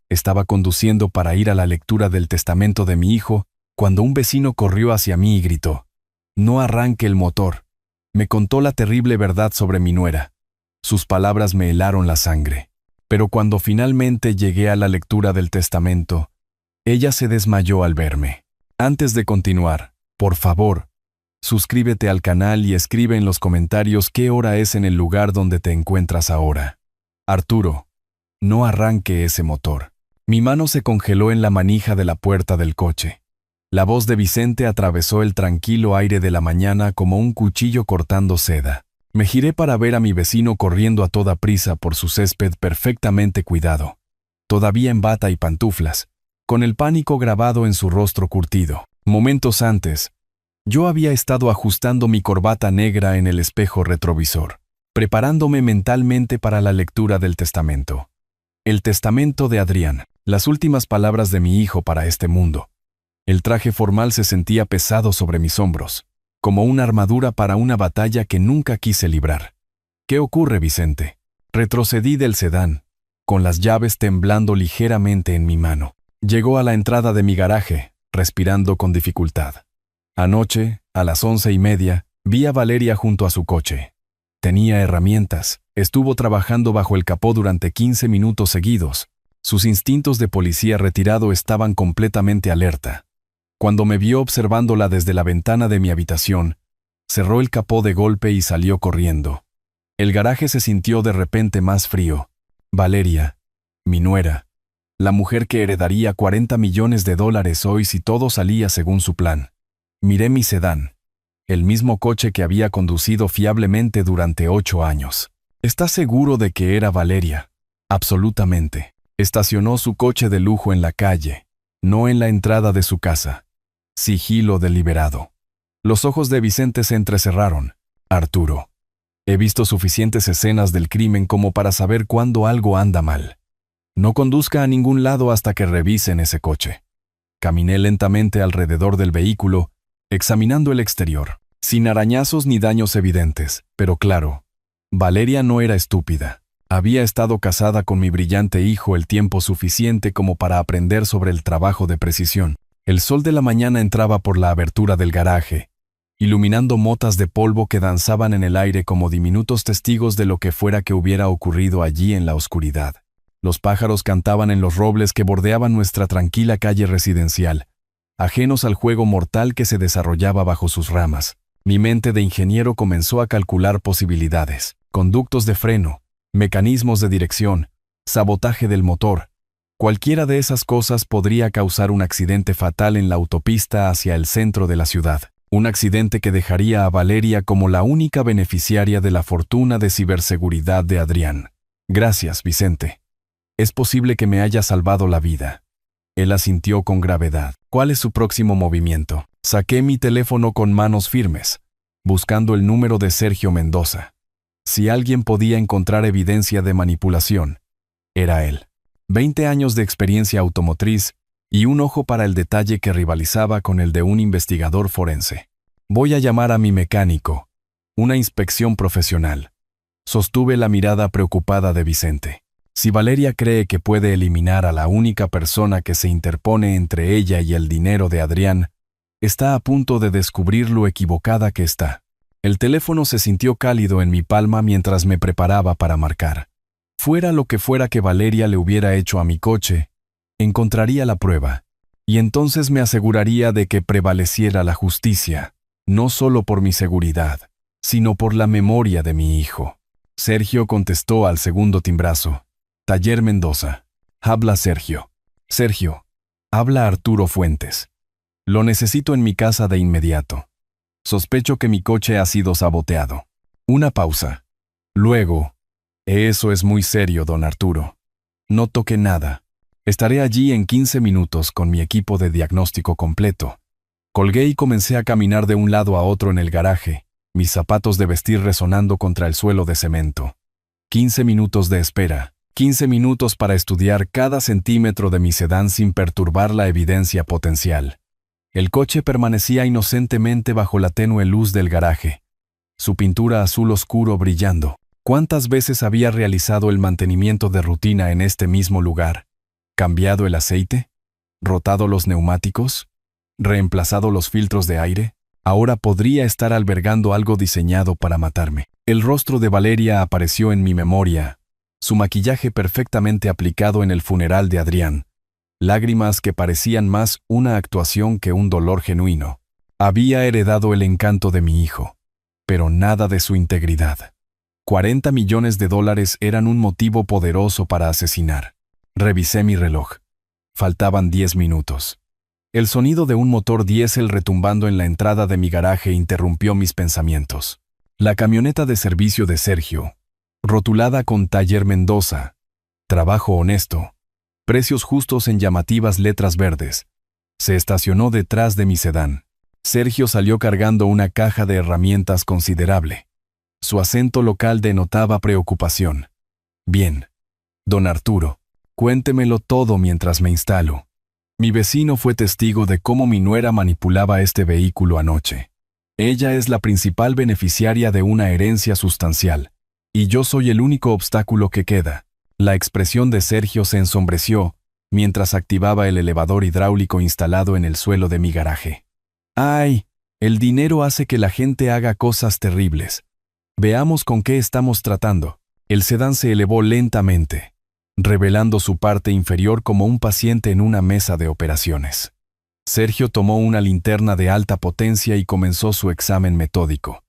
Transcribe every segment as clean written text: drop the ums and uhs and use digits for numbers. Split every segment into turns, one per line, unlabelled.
Estaba conduciendo para ir a la lectura del testamento de mi hijo, cuando un vecino corrió hacia mí y gritó: «No arranque el motor». Me contó la terrible verdad sobre mi nuera. Sus palabras me helaron la sangre. Pero cuando finalmente llegué a la lectura del testamento, ella se desmayó al verme. Antes de continuar, por favor, suscríbete al canal y escribe en los comentarios qué hora es en el lugar donde te encuentras ahora. Arturo, no arranque ese motor. Mi mano se congeló en la manija de la puerta del coche. La voz de Vicente atravesó el tranquilo aire de la mañana como un cuchillo cortando seda. Me giré para ver a mi vecino corriendo a toda prisa por su césped perfectamente cuidado, todavía en bata y pantuflas, con el pánico grabado en su rostro curtido. Momentos antes, yo había estado ajustando mi corbata negra en el espejo retrovisor, preparándome mentalmente para la lectura del testamento. El testamento de Adrián, las últimas palabras de mi hijo para este mundo. El traje formal se sentía pesado sobre mis hombros, como una armadura para una batalla que nunca quise librar. ¿Qué ocurre, Vicente? Retrocedí del sedán, con las llaves temblando ligeramente en mi mano. Llegó a la entrada de mi garaje, respirando con dificultad. Anoche, a las 11:30, vi a Valeria junto a su coche. Tenía herramientas, estuvo trabajando bajo el capó durante 15 minutos seguidos. Sus instintos de policía retirado estaban completamente alerta. Cuando me vio observándola desde la ventana de mi habitación, cerró el capó de golpe y salió corriendo. El garaje se sintió de repente más frío. Valeria, mi nuera, la mujer que heredaría $40 millones hoy si todo salía según su plan. Miré mi sedán, el mismo coche que había conducido fiablemente durante 8 años. ¿Estás seguro de que era Valeria? Absolutamente. Estacionó su coche de lujo en la calle, no en la entrada de su casa. Sigilo deliberado. Los ojos de Vicente se entrecerraron. Arturo, he visto suficientes escenas del crimen como para saber cuándo algo anda mal. No conduzca a ningún lado hasta que revisen ese coche. Caminé lentamente alrededor del vehículo, examinando el exterior, sin arañazos ni daños evidentes, pero claro, Valeria no era estúpida. Había estado casada con mi brillante hijo el tiempo suficiente como para aprender sobre el trabajo de precisión. El sol de la mañana entraba por la abertura del garaje, iluminando motas de polvo que danzaban en el aire como diminutos testigos de lo que fuera que hubiera ocurrido allí en la oscuridad. Los pájaros cantaban en los robles que bordeaban nuestra tranquila calle residencial, ajenos al juego mortal que se desarrollaba bajo sus ramas. Mi mente de ingeniero comenzó a calcular posibilidades, conductos de freno, mecanismos de dirección, sabotaje del motor. Cualquiera de esas cosas podría causar un accidente fatal en la autopista hacia el centro de la ciudad. Un accidente que dejaría a Valeria como la única beneficiaria de la fortuna de ciberseguridad de Adrián. Gracias, Vicente. Es posible que me haya salvado la vida. Él asintió con gravedad. ¿Cuál es su próximo movimiento? Saqué mi teléfono con manos firmes, buscando el número de Sergio Mendoza. Si alguien podía encontrar evidencia de manipulación, era él. 20 años de experiencia automotriz y un ojo para el detalle que rivalizaba con el de un investigador forense. Voy a llamar a mi mecánico. Una inspección profesional. Sostuve la mirada preocupada de Vicente. Si Valeria cree que puede eliminar a la única persona que se interpone entre ella y el dinero de Adrián, está a punto de descubrir lo equivocada que está. El teléfono se sintió cálido en mi palma mientras me preparaba para marcar. Fuera lo que fuera que Valeria le hubiera hecho a mi coche, encontraría la prueba, y entonces me aseguraría de que prevaleciera la justicia, no solo por mi seguridad, sino por la memoria de mi hijo. Sergio contestó al segundo timbrazo. Taller Mendoza. Habla Sergio. Sergio, habla Arturo Fuentes. Lo necesito en mi casa de inmediato. Sospecho que mi coche ha sido saboteado. Una pausa. Luego, eso es muy serio, don Arturo. No toque nada. Estaré allí en 15 minutos con mi equipo de diagnóstico completo. Colgué y comencé a caminar de un lado a otro en el garaje, mis zapatos de vestir resonando contra el suelo de cemento. 15 minutos de espera. 15 minutos para estudiar cada centímetro de mi sedán sin perturbar la evidencia potencial. El coche permanecía inocentemente bajo la tenue luz del garaje, su pintura azul oscuro brillando. ¿Cuántas veces había realizado el mantenimiento de rutina en este mismo lugar? ¿Cambiado el aceite? ¿Rotado los neumáticos? ¿Reemplazado los filtros de aire? Ahora podría estar albergando algo diseñado para matarme. El rostro de Valeria apareció en mi memoria, su maquillaje perfectamente aplicado en el funeral de Adrián, lágrimas que parecían más una actuación que un dolor genuino. Había heredado el encanto de mi hijo, pero nada de su integridad. 40 millones de dólares eran un motivo poderoso para asesinar. Revisé mi reloj. Faltaban 10 minutos. El sonido de un motor diésel retumbando en la entrada de mi garaje interrumpió mis pensamientos. La camioneta de servicio de Sergio, rotulada con Taller Mendoza, trabajo honesto, precios justos en llamativas letras verdes, se estacionó detrás de mi sedán. Sergio salió cargando una caja de herramientas considerable. Su acento local denotaba preocupación. Bien, don Arturo, cuéntemelo todo mientras me instalo. Mi vecino fue testigo de cómo mi nuera manipulaba este vehículo anoche. Ella es la principal beneficiaria de una herencia sustancial, y yo soy el único obstáculo que queda. La expresión de Sergio se ensombreció mientras activaba el elevador hidráulico instalado en el suelo de mi garaje. ¡Ay! El dinero hace que la gente haga cosas terribles. Veamos con qué estamos tratando. El sedán se elevó lentamente, revelando su parte inferior como un paciente en una mesa de operaciones. Sergio tomó una linterna de alta potencia y comenzó su examen metódico,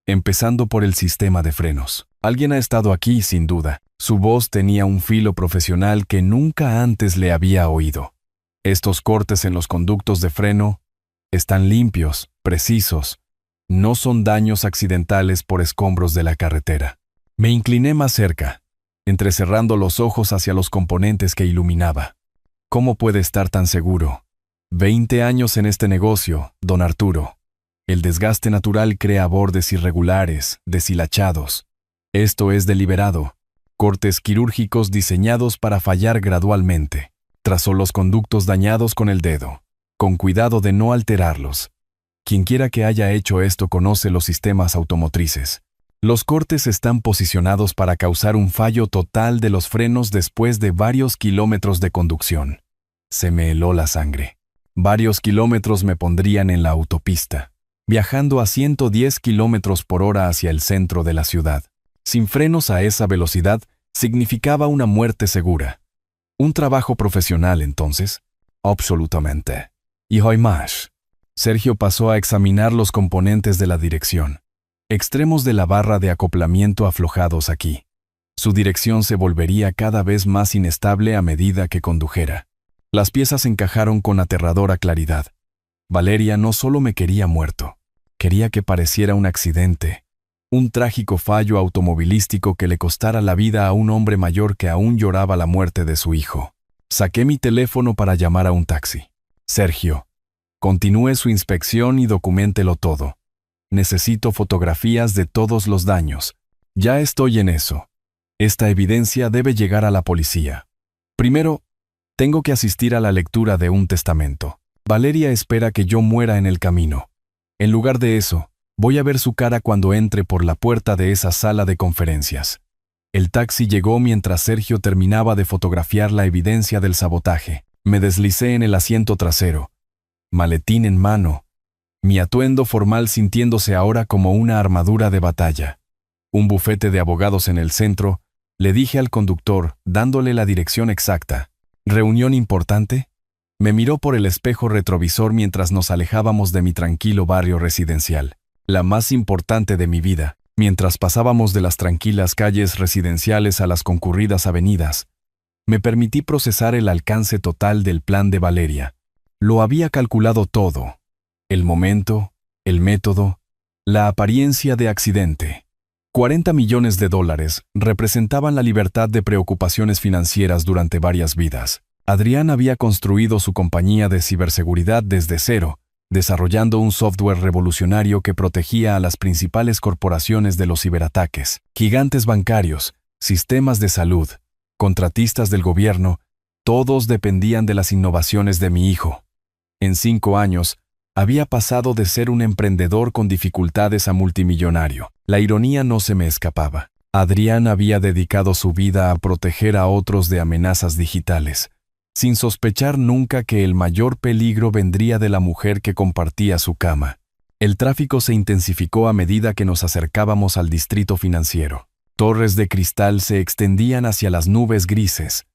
empezando por el sistema de frenos. Alguien ha estado aquí, sin duda. Su voz tenía un filo profesional que nunca antes le había oído. Estos cortes en los conductos de freno están limpios, precisos. No son daños accidentales por escombros de la carretera. Me incliné más cerca, entrecerrando los ojos hacia los componentes que iluminaba. ¿Cómo puede estar tan seguro? 20 años en este negocio, don Arturo. El desgaste natural crea bordes irregulares, deshilachados. Esto es deliberado. Cortes quirúrgicos diseñados para fallar gradualmente. Trazó los conductos dañados con el dedo, con cuidado de no alterarlos. Quienquiera que haya hecho esto conoce los sistemas automotrices. Los cortes están posicionados para causar un fallo total de los frenos después de varios kilómetros de conducción. Se me heló la sangre. Varios kilómetros me pondrían en la autopista, viajando a 110 kilómetros por hora hacia el centro de la ciudad. Sin frenos a esa velocidad, significaba una muerte segura. ¿Un trabajo profesional, entonces? Absolutamente. Y hoy más. Sergio pasó a examinar los componentes de la dirección. Extremos de la barra de acoplamiento aflojados aquí. Su dirección se volvería cada vez más inestable a medida que condujera. Las piezas encajaron con aterradora claridad. Valeria no solo me quería muerto, quería que pareciera un accidente, un trágico fallo automovilístico que le costara la vida a un hombre mayor que aún lloraba la muerte de su hijo. Saqué mi teléfono para llamar a un taxi. Sergio, continúe su inspección y documéntelo todo. Necesito fotografías de todos los daños. Ya estoy en eso. Esta evidencia debe llegar a la policía. Primero, tengo que asistir a la lectura de un testamento. Valeria espera que yo muera en el camino. En lugar de eso, voy a ver su cara cuando entre por la puerta de esa sala de conferencias. El taxi llegó mientras Sergio terminaba de fotografiar la evidencia del sabotaje. Me deslicé en el asiento trasero, maletín en mano, mi atuendo formal sintiéndose ahora como una armadura de batalla. Un bufete de abogados en el centro, le dije al conductor, dándole la dirección exacta. ¿Reunión importante? Me miró por el espejo retrovisor mientras nos alejábamos de mi tranquilo barrio residencial, la más importante de mi vida. Mientras pasábamos de las tranquilas calles residenciales a las concurridas avenidas, me permití procesar el alcance total del plan de Valeria. Lo había calculado todo: el momento, el método, la apariencia de accidente. 40 millones de dólares representaban la libertad de preocupaciones financieras durante varias vidas. Adrián había construido su compañía de ciberseguridad desde cero, desarrollando un software revolucionario que protegía a las principales corporaciones de los ciberataques. Gigantes bancarios, sistemas de salud, contratistas del gobierno, todos dependían de las innovaciones de mi hijo. En 5 años, había pasado de ser un emprendedor con dificultades a multimillonario. La ironía no se me escapaba. Adrián había dedicado su vida a proteger a otros de amenazas digitales. sin sospechar nunca que el mayor peligro vendría de la mujer que compartía su cama. El tráfico se intensificó a medida que nos acercábamos al distrito financiero. Torres de cristal se extendían hacia las nubes grises,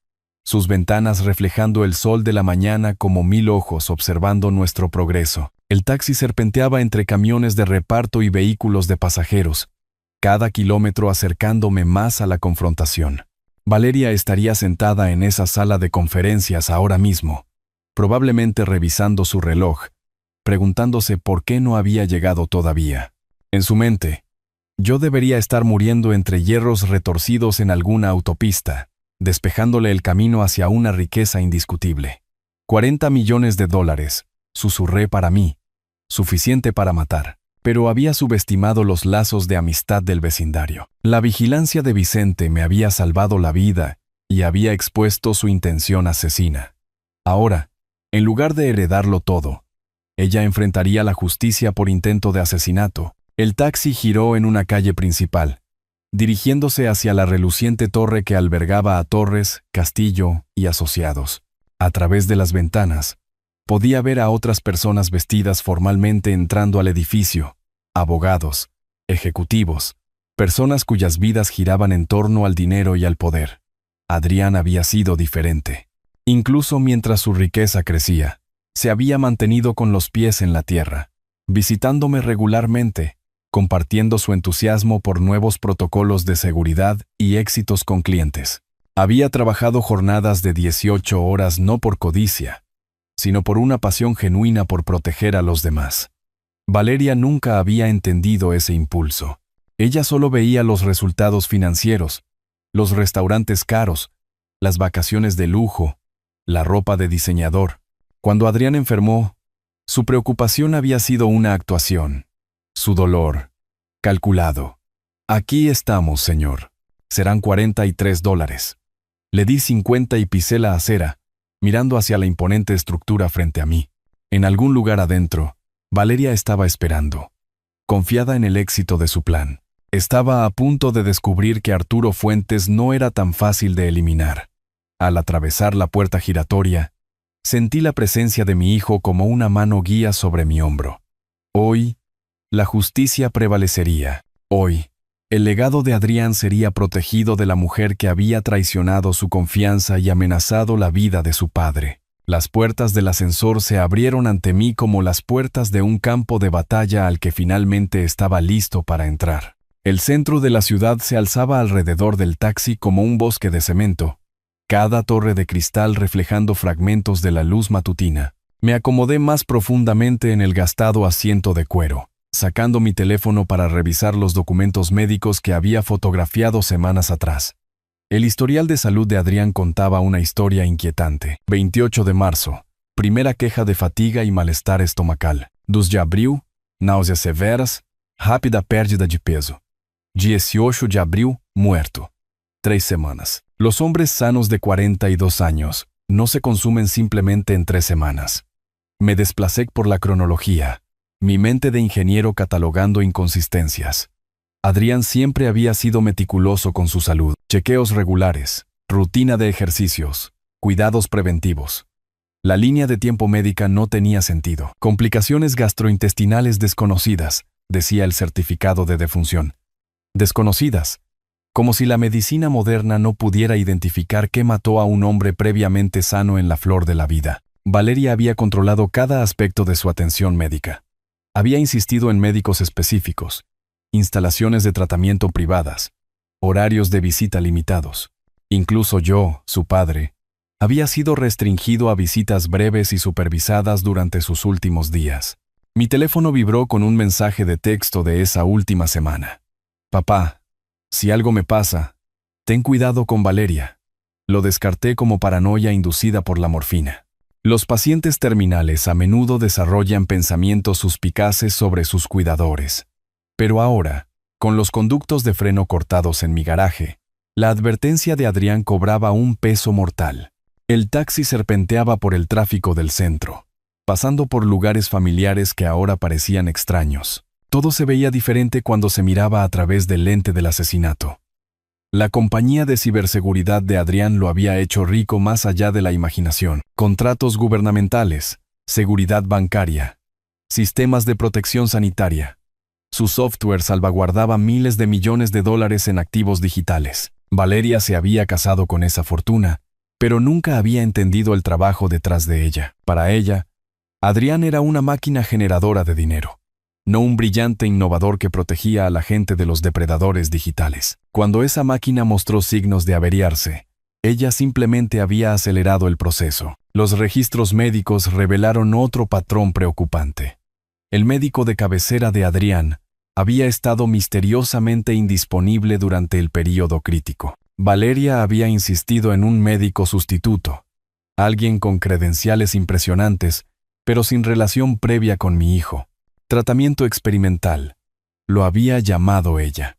sus ventanas reflejando el sol de la mañana como 1000 ojos observando nuestro progreso. El taxi serpenteaba entre camiones de reparto y vehículos de pasajeros, cada kilómetro acercándome más a la confrontación. Valeria estaría sentada en esa sala de conferencias ahora mismo, probablemente revisando su reloj, preguntándose por qué no había llegado todavía. En su mente, yo debería estar muriendo entre hierros retorcidos en alguna autopista, despejándole el camino hacia una riqueza indiscutible. $40 millones, susurré para mí, suficiente para matar. Pero había subestimado los lazos de amistad del vecindario. La vigilancia de Vicente me había salvado la vida y había expuesto su intención asesina. Ahora, en lugar de heredarlo todo, ella enfrentaría la justicia por intento de asesinato. El taxi giró en una calle principal, dirigiéndose hacia la reluciente torre que albergaba a Torres, Castillo y asociados. A través de las ventanas, podía ver a otras personas vestidas formalmente entrando al edificio, abogados, ejecutivos, personas cuyas vidas giraban en torno al dinero y al poder. Adrián había sido diferente. Incluso mientras su riqueza crecía, se había mantenido con los pies en la tierra, visitándome regularmente, compartiendo su entusiasmo por nuevos protocolos de seguridad y éxitos con clientes. Había trabajado jornadas de 18 horas no por codicia, sino por una pasión genuina por proteger a los demás. Valeria nunca había entendido ese impulso. Ella solo veía los resultados financieros, los restaurantes caros, las vacaciones de lujo, la ropa de diseñador. Cuando Adrián enfermó, su preocupación había sido una actuación. Su dolor, calculado. Aquí estamos, señor. Serán $43. Le di 50 y pisé la acera, mirando hacia la imponente estructura frente a mí. En algún lugar adentro, Valeria estaba esperando, confiada en el éxito de su plan. Estaba a punto de descubrir que Arturo Fuentes no era tan fácil de eliminar. Al atravesar la puerta giratoria, sentí la presencia de mi hijo como una mano guía sobre mi hombro. Hoy, la justicia prevalecería. Hoy, el legado de Adrián sería protegido de la mujer que había traicionado su confianza y amenazado la vida de su padre. Las puertas del ascensor se abrieron ante mí como las puertas de un campo de batalla al que finalmente estaba listo para entrar. El centro de la ciudad se alzaba alrededor del taxi como un bosque de cemento, cada torre de cristal reflejando fragmentos de la luz matutina. Me acomodé más profundamente en el gastado asiento de cuero, sacando mi teléfono para revisar los documentos médicos que había fotografiado semanas atrás. El historial de salud de Adrián contaba una historia inquietante. 28 de marzo. Primera queja de fatiga y malestar estomacal. 2 de abril, náuseas severas, rápida pérdida de peso. 18 de abril, muerto. 3 semanas. Los hombres sanos de 42 años no se consumen simplemente en 3 semanas. Me desplacé por la cronología, mi mente de ingeniero catalogando inconsistencias. Adrián siempre había sido meticuloso con su salud. Chequeos regulares, rutina de ejercicios, cuidados preventivos. La línea de tiempo médica no tenía sentido. Complicaciones gastrointestinales desconocidas, decía el certificado de defunción. Desconocidas, como si la medicina moderna no pudiera identificar qué mató a un hombre previamente sano en la flor de la vida. Valeria había controlado cada aspecto de su atención médica. Había insistido en médicos específicos, instalaciones de tratamiento privadas, horarios de visita limitados. Incluso yo, su padre, había sido restringido a visitas breves y supervisadas durante sus últimos días. Mi teléfono vibró con un mensaje de texto de esa última semana. Papá, si algo me pasa, ten cuidado con Valeria. Lo descarté como paranoia inducida por la morfina. Los pacientes terminales a menudo desarrollan pensamientos suspicaces sobre sus cuidadores. Pero ahora, con los conductos de freno cortados en mi garaje, la advertencia de Adrián cobraba un peso mortal. El taxi serpenteaba por el tráfico del centro, pasando por lugares familiares que ahora parecían extraños. Todo se veía diferente cuando se miraba a través del lente del asesinato. La compañía de ciberseguridad de Adrián lo había hecho rico más allá de la imaginación. Contratos gubernamentales, seguridad bancaria, sistemas de protección sanitaria. Su software salvaguardaba miles de millones de dólares en activos digitales. Valeria se había casado con esa fortuna, pero nunca había entendido el trabajo detrás de ella. Para ella, Adrián era una máquina generadora de dinero, no un brillante innovador que protegía a la gente de los depredadores digitales. Cuando esa máquina mostró signos de averiarse, ella simplemente había acelerado el proceso. Los registros médicos revelaron otro patrón preocupante. El médico de cabecera de Adrián había estado misteriosamente indisponible durante el período crítico. Valeria había insistido en un médico sustituto, alguien con credenciales impresionantes, pero sin relación previa con mi hijo. Tratamiento experimental, lo había llamado ella.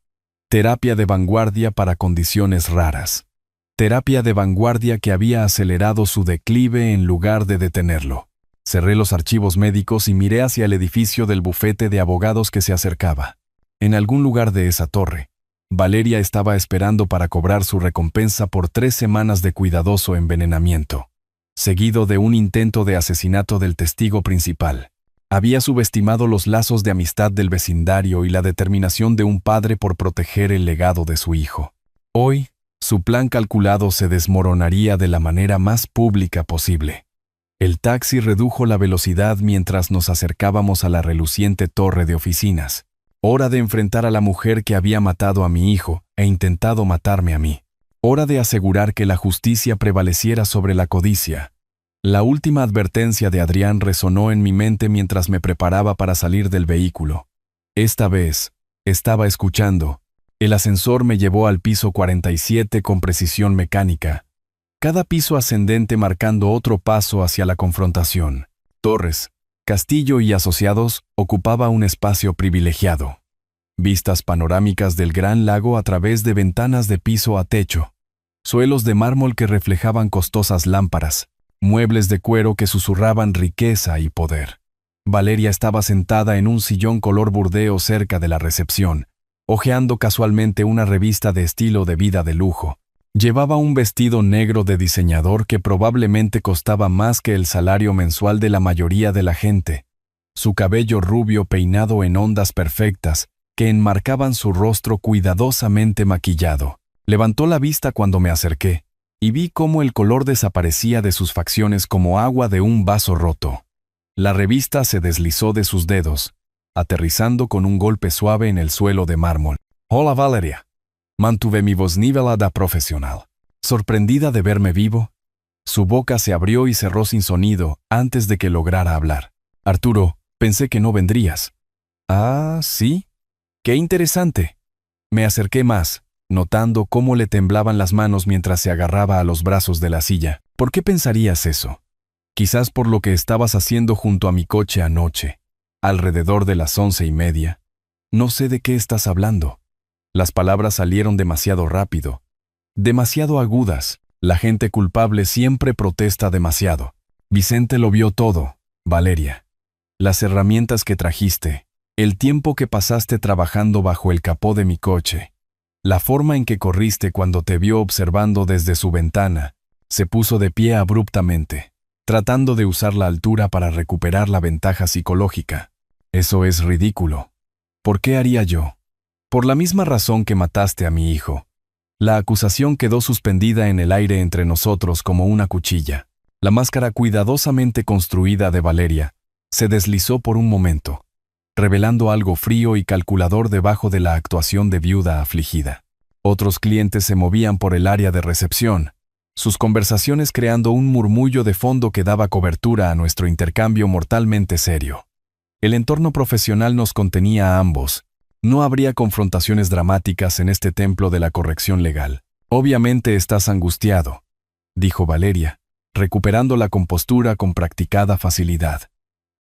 Terapia de vanguardia para condiciones raras. Terapia de vanguardia que había acelerado su declive en lugar de detenerlo. Cerré los archivos médicos y miré hacia el edificio del bufete de abogados que se acercaba. En algún lugar de esa torre, Valeria estaba esperando para cobrar su recompensa por 3 semanas de cuidadoso envenenamiento, seguido de un intento de asesinato del testigo principal. Había subestimado los lazos de amistad del vecindario y la determinación de un padre por proteger el legado de su hijo. Hoy, su plan calculado se desmoronaría de la manera más pública posible. El taxi redujo la velocidad mientras nos acercábamos a la reluciente torre de oficinas. Hora de enfrentar a la mujer que había matado a mi hijo e intentado matarme a mí. Hora de asegurar que la justicia prevaleciera sobre la codicia. La última advertencia de Adrián resonó en mi mente mientras me preparaba para salir del vehículo. Esta vez, estaba escuchando. El ascensor me llevó al piso 47 con precisión mecánica. Cada piso ascendente marcando otro paso hacia la confrontación. Torres, Castillo y Asociados ocupaba un espacio privilegiado. Vistas panorámicas del gran lago a través de ventanas de piso a techo. Suelos de mármol que reflejaban costosas lámparas. Muebles de cuero que susurraban riqueza y poder. Valeria estaba sentada en un sillón color burdeo cerca de la recepción, hojeando casualmente una revista de estilo de vida de lujo. Llevaba un vestido negro de diseñador que probablemente costaba más que el salario mensual de la mayoría de la gente. Su cabello rubio peinado en ondas perfectas que enmarcaban su rostro cuidadosamente maquillado. Levantó la vista cuando me acerqué, y vi cómo el color desaparecía de sus facciones como agua de un vaso roto. La revista se deslizó de sus dedos, aterrizando con un golpe suave en el suelo de mármol. «Hola, Valeria». Mantuve mi voz nivelada profesional. Sorprendida de verme vivo, su boca se abrió y cerró sin sonido antes de que lograra hablar. «Arturo, pensé que no vendrías». «Ah, ¿sí? Qué interesante». Me acerqué más, notando cómo le temblaban las manos mientras se agarraba a los brazos de la silla. «¿Por qué pensarías eso?» «Quizás por lo que estabas haciendo junto a mi coche anoche, alrededor de las 11:30. No sé de qué estás hablando». Las palabras salieron demasiado rápido, demasiado agudas. La gente culpable siempre protesta demasiado. Vicente lo vio todo, Valeria. Las herramientas que trajiste, el tiempo que pasaste trabajando bajo el capó de mi coche, la forma en que corriste cuando te vio observando desde su ventana. Se puso de pie abruptamente, tratando de usar la altura para recuperar la ventaja psicológica. Eso es ridículo. ¿Por qué haría yo? Por la misma razón que mataste a mi hijo. La acusación quedó suspendida en el aire entre nosotros como una cuchilla. La máscara cuidadosamente construida de Valeria se deslizó por un momento, revelando algo frío y calculador debajo de la actuación de viuda afligida. Otros clientes se movían por el área de recepción, sus conversaciones creando un murmullo de fondo que daba cobertura a nuestro intercambio mortalmente serio. El entorno profesional nos contenía a ambos. No habría confrontaciones dramáticas en este templo de la corrección legal. «Obviamente estás angustiado», dijo Valeria, recuperando la compostura con practicada facilidad.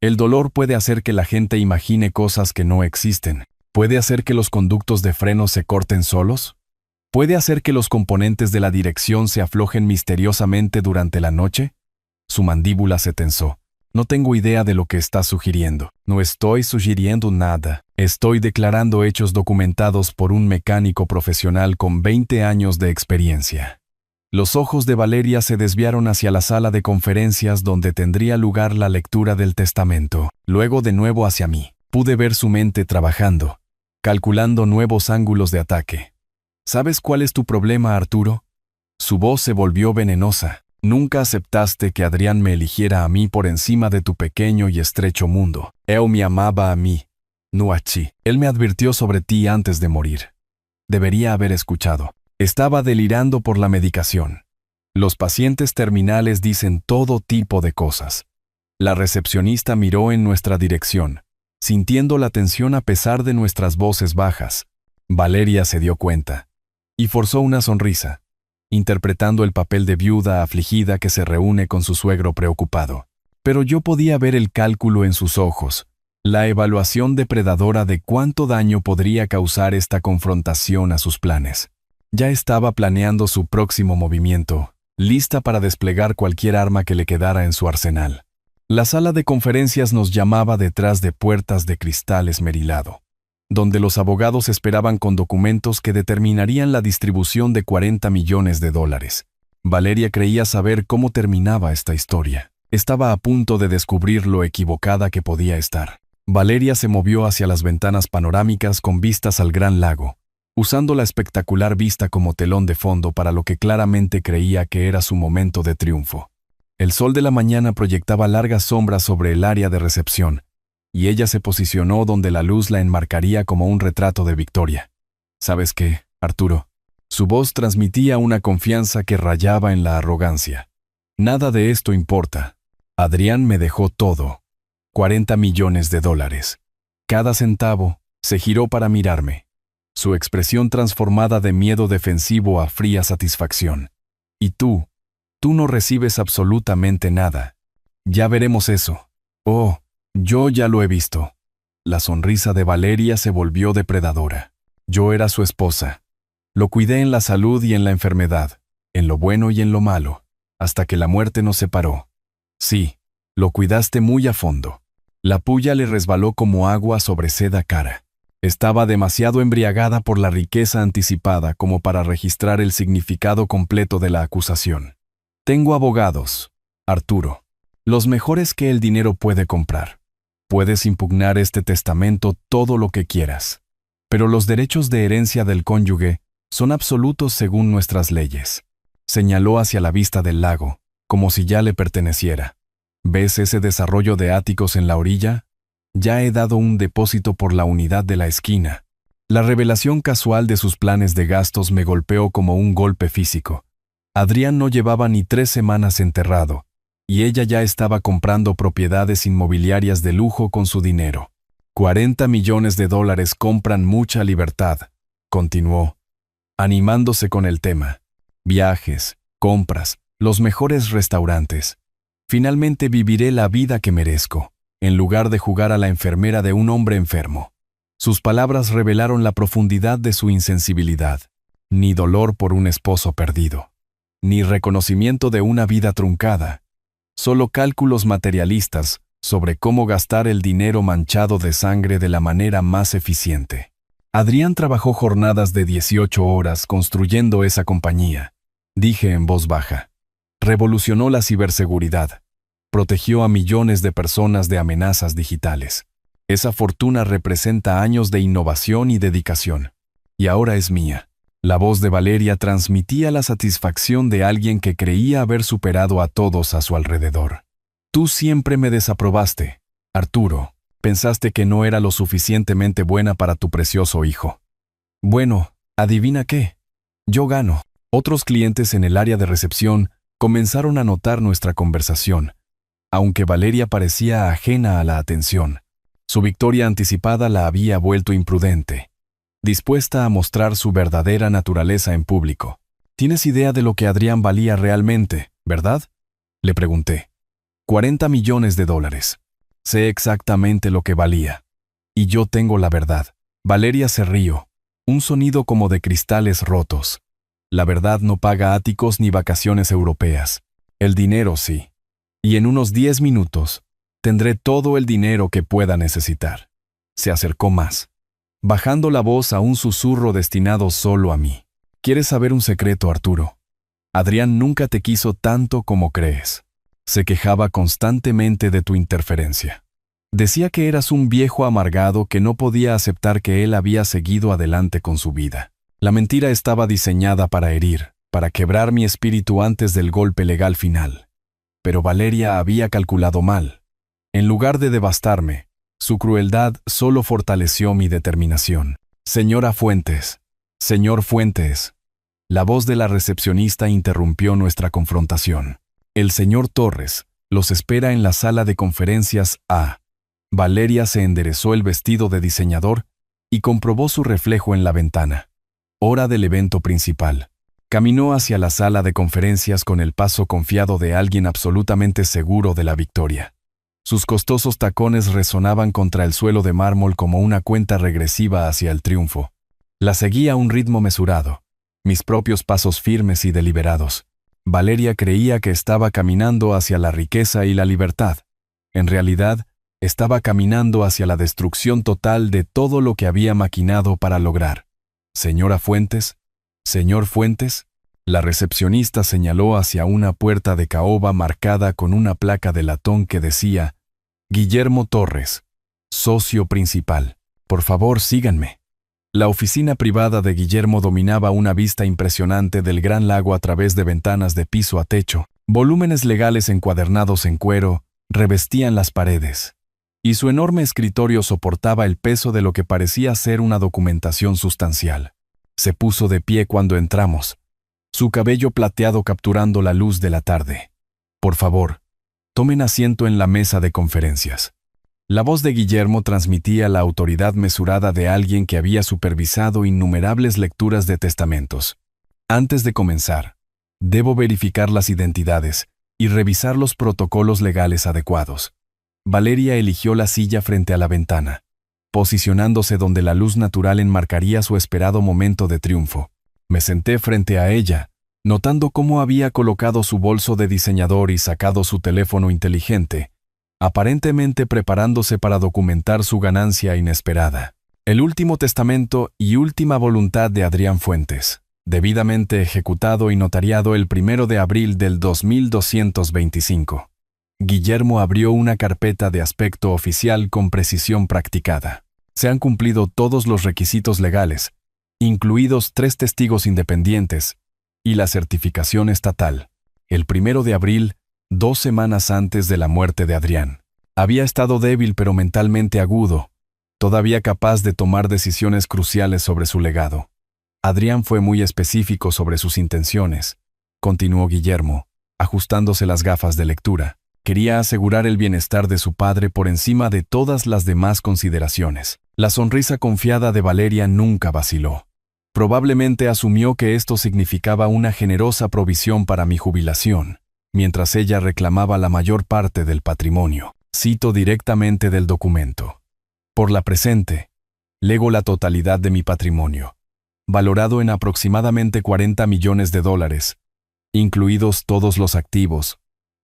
«El dolor puede hacer que la gente imagine cosas que no existen. ¿Puede hacer que los conductos de freno se corten solos? ¿Puede hacer que los componentes de la dirección se aflojen misteriosamente durante la noche?» Su mandíbula se tensó. No tengo idea de lo que estás sugiriendo. No estoy sugiriendo nada. Estoy declarando hechos documentados por un mecánico profesional con 20 años de experiencia. Los ojos de Valeria se desviaron hacia la sala de conferencias donde tendría lugar la lectura del testamento. Luego de nuevo hacia mí. Pude ver su mente trabajando, calculando nuevos ángulos de ataque. ¿Sabes cuál es tu problema, Arturo? Su voz se volvió venenosa. Nunca aceptaste que Adrián me eligiera a mí por encima de tu pequeño y estrecho mundo. Él me amaba a mí, no a ti. Él me advirtió sobre ti antes de morir. Debería haber escuchado. Estaba delirando por la medicación. Los pacientes terminales dicen todo tipo de cosas. La recepcionista miró en nuestra dirección, sintiendo la tensión a pesar de nuestras voces bajas. Valeria se dio cuenta y forzó una sonrisa, interpretando el papel de viuda afligida que se reúne con su suegro preocupado. Pero yo podía ver el cálculo en sus ojos, la evaluación depredadora de cuánto daño podría causar esta confrontación a sus planes. Ya estaba planeando su próximo movimiento, lista para desplegar cualquier arma que le quedara en su arsenal. La sala de conferencias nos llamaba detrás de puertas de cristal esmerilado, donde los abogados esperaban con documentos que determinarían la distribución de $40 millones. Valeria creía saber cómo terminaba esta historia. Estaba a punto de descubrir lo equivocada que podía estar. Valeria se movió hacia las ventanas panorámicas con vistas al gran lago, usando la espectacular vista como telón de fondo para lo que claramente creía que era su momento de triunfo. El sol de la mañana proyectaba largas sombras sobre el área de recepción, y ella se posicionó donde la luz la enmarcaría como un retrato de victoria. ¿Sabes qué, Arturo? Su voz transmitía una confianza que rayaba en la arrogancia. Nada de esto importa. Adrián me dejó todo. $40 millones. Cada centavo. Se giró para mirarme, su expresión transformada de miedo defensivo a fría satisfacción. Y tú no recibes absolutamente nada. Ya veremos eso. Oh, yo ya lo he visto. La sonrisa de Valeria se volvió depredadora. Yo era su esposa. Lo cuidé en la salud y en la enfermedad, en lo bueno y en lo malo, hasta que la muerte nos separó. Sí, lo cuidaste muy a fondo. La puya le resbaló como agua sobre seda cara. Estaba demasiado embriagada por la riqueza anticipada como para registrar el significado completo de la acusación. Tengo abogados, Arturo, los mejores que el dinero puede comprar. Puedes impugnar este testamento todo lo que quieras, pero los derechos de herencia del cónyuge son absolutos según nuestras leyes. Señaló hacia la vista del lago, como si ya le perteneciera. ¿Ves ese desarrollo de áticos en la orilla? Ya he dado un depósito por la unidad de la esquina. La revelación casual de sus planes de gastos me golpeó como un golpe físico. Adrián no llevaba ni 3 semanas enterrado, y ella ya estaba comprando propiedades inmobiliarias de lujo con su dinero. $40 millones compran mucha libertad, continuó, animándose con el tema. Viajes, compras, los mejores restaurantes. Finalmente viviré la vida que merezco, en lugar de jugar a la enfermera de un hombre enfermo. Sus palabras revelaron la profundidad de su insensibilidad. Ni dolor por un esposo perdido, ni reconocimiento de una vida truncada. Solo cálculos materialistas sobre cómo gastar el dinero manchado de sangre de la manera más eficiente. Adrián trabajó jornadas de 18 horas construyendo esa compañía, dije en voz baja. Revolucionó la ciberseguridad. Protegió a millones de personas de amenazas digitales. Esa fortuna representa años de innovación y dedicación. Y ahora es mía. La voz de Valeria transmitía la satisfacción de alguien que creía haber superado a todos a su alrededor. Tú siempre me desaprobaste, Arturo. Pensaste que no era lo suficientemente buena para tu precioso hijo. Bueno, adivina qué. Yo gano. Otros clientes en el área de recepción comenzaron a notar nuestra conversación, aunque Valeria parecía ajena a la atención. Su victoria anticipada la había vuelto imprudente, dispuesta a mostrar su verdadera naturaleza en público. ¿Tienes idea de lo que Adrián valía realmente, verdad? Le pregunté. $40 millones. Sé exactamente lo que valía. Y yo tengo la verdad. Valeria se rió, un sonido como de cristales rotos. La verdad no paga áticos ni vacaciones europeas. El dinero sí. Y en unos 10 minutos, Tendré todo el dinero que pueda necesitar. Se acercó más, bajando la voz a un susurro destinado solo a mí. ¿Quieres saber un secreto, Arturo? Adrián nunca te quiso tanto como crees. Se quejaba constantemente de tu interferencia. Decía que eras un viejo amargado que no podía aceptar que él había seguido adelante con su vida. La mentira estaba diseñada para herir, para quebrar mi espíritu antes del golpe legal final. Pero Valeria había calculado mal. En lugar de devastarme, su crueldad solo fortaleció mi determinación. Señora Fuentes, señor Fuentes. La voz de la recepcionista interrumpió nuestra confrontación. El señor Torres los espera en la sala de conferencias A. Valeria se enderezó el vestido de diseñador y comprobó su reflejo en la ventana. Hora del evento principal. Caminó hacia la sala de conferencias con el paso confiado de alguien absolutamente seguro de la victoria. Sus costosos tacones resonaban contra el suelo de mármol como una cuenta regresiva hacia el triunfo. La seguía a un ritmo mesurado, mis propios pasos firmes y deliberados. Valeria creía que estaba caminando hacia la riqueza y la libertad. En realidad, estaba caminando hacia la destrucción total de todo lo que había maquinado para lograr. Señora Fuentes, señor Fuentes, la recepcionista señaló hacia una puerta de caoba marcada con una placa de latón que decía: Guillermo Torres, socio principal. Por favor, síganme. La oficina privada de Guillermo dominaba una vista impresionante del gran lago a través de ventanas de piso a techo. Volúmenes legales encuadernados en cuero revestían las paredes, y su enorme escritorio soportaba el peso de lo que parecía ser una documentación sustancial. Se puso de pie cuando entramos, su cabello plateado capturando la luz de la tarde. Por favor, tomen asiento en la mesa de conferencias. La voz de Guillermo transmitía la autoridad mesurada de alguien que había supervisado innumerables lecturas de testamentos. Antes de comenzar, debo verificar las identidades y revisar los protocolos legales adecuados. Valeria eligió la silla frente a la ventana, posicionándose donde la luz natural enmarcaría su esperado momento de triunfo. Me senté frente a ella, notando cómo había colocado su bolso de diseñador y sacado su teléfono inteligente, aparentemente preparándose para documentar su ganancia inesperada. El último testamento y última voluntad de Adrián Fuentes, debidamente ejecutado y notariado el 1 de abril del 2225. Guillermo abrió una carpeta de aspecto oficial con precisión practicada. Se han cumplido todos los requisitos legales, incluidos 3 testigos independientes y la certificación estatal. El 1 de abril, 2 semanas antes de la muerte de Adrián. Había estado débil pero mentalmente agudo, todavía capaz de tomar decisiones cruciales sobre su legado. Adrián fue muy específico sobre sus intenciones, continuó Guillermo, ajustándose las gafas de lectura. Quería asegurar el bienestar de su padre por encima de todas las demás consideraciones. La sonrisa confiada de Valeria nunca vaciló. Probablemente asumió que esto significaba una generosa provisión para mi jubilación, mientras ella reclamaba la mayor parte del patrimonio. Cito directamente del documento. Por la presente, lego la totalidad de mi patrimonio, valorado en aproximadamente $40 millones, incluidos todos los activos,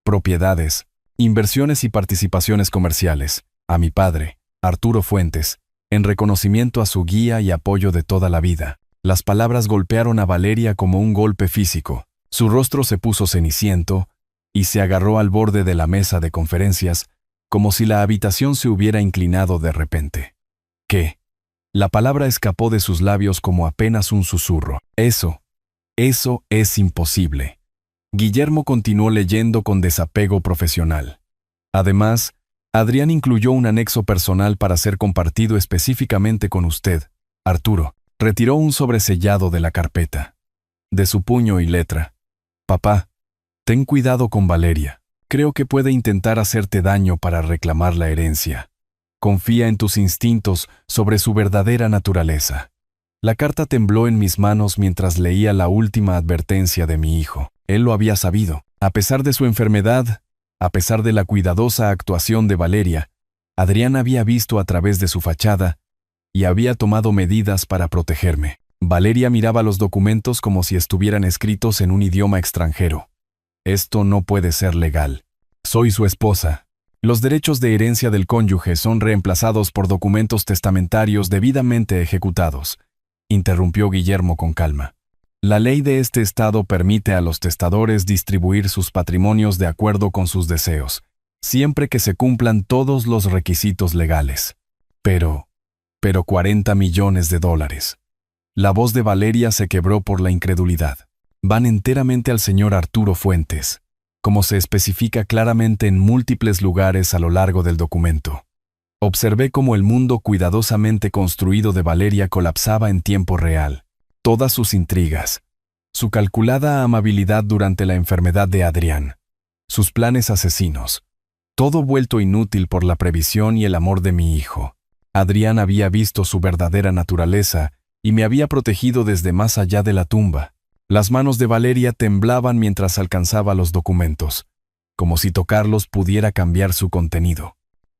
propiedades, inversiones y participaciones comerciales, a mi padre, Arturo Fuentes, en reconocimiento a su guía y apoyo de toda la vida. Las palabras golpearon a Valeria como un golpe físico. Su rostro se puso ceniciento y se agarró al borde de la mesa de conferencias, como si la habitación se hubiera inclinado de repente. ¿Qué? La palabra escapó de sus labios como apenas un susurro. Eso es imposible. Guillermo continuó leyendo con desapego profesional. Además, Adrián incluyó un anexo personal para ser compartido específicamente con usted, Arturo. Retiró un sobresellado de la carpeta. De su puño y letra. Papá, ten cuidado con Valeria. Creo que puede intentar hacerte daño para reclamar la herencia. Confía en tus instintos sobre su verdadera naturaleza. La carta tembló en mis manos mientras leía la última advertencia de mi hijo. Él lo había sabido. A pesar de su enfermedad, a pesar de la cuidadosa actuación de Valeria, Adrián había visto a través de su fachada y había tomado medidas para protegerme. Valeria miraba los documentos como si estuvieran escritos en un idioma extranjero. Esto no puede ser legal. Soy su esposa. Los derechos de herencia del cónyuge son reemplazados por documentos testamentarios debidamente ejecutados, interrumpió Guillermo con calma. La ley de este estado permite a los testadores distribuir sus patrimonios de acuerdo con sus deseos, siempre que se cumplan todos los requisitos legales. Pero 40 millones de dólares. La voz de Valeria se quebró por la incredulidad. Van enteramente al señor Arturo Fuentes, como se especifica claramente en múltiples lugares a lo largo del documento. Observé cómo el mundo cuidadosamente construido de Valeria colapsaba en tiempo real. Todas sus intrigas, su calculada amabilidad durante la enfermedad de Adrián, sus planes asesinos, todo vuelto inútil por la previsión y el amor de mi hijo. Adrián había visto su verdadera naturaleza y me había protegido desde más allá de la tumba. Las manos de Valeria temblaban mientras alcanzaba los documentos, como si tocarlos pudiera cambiar su contenido.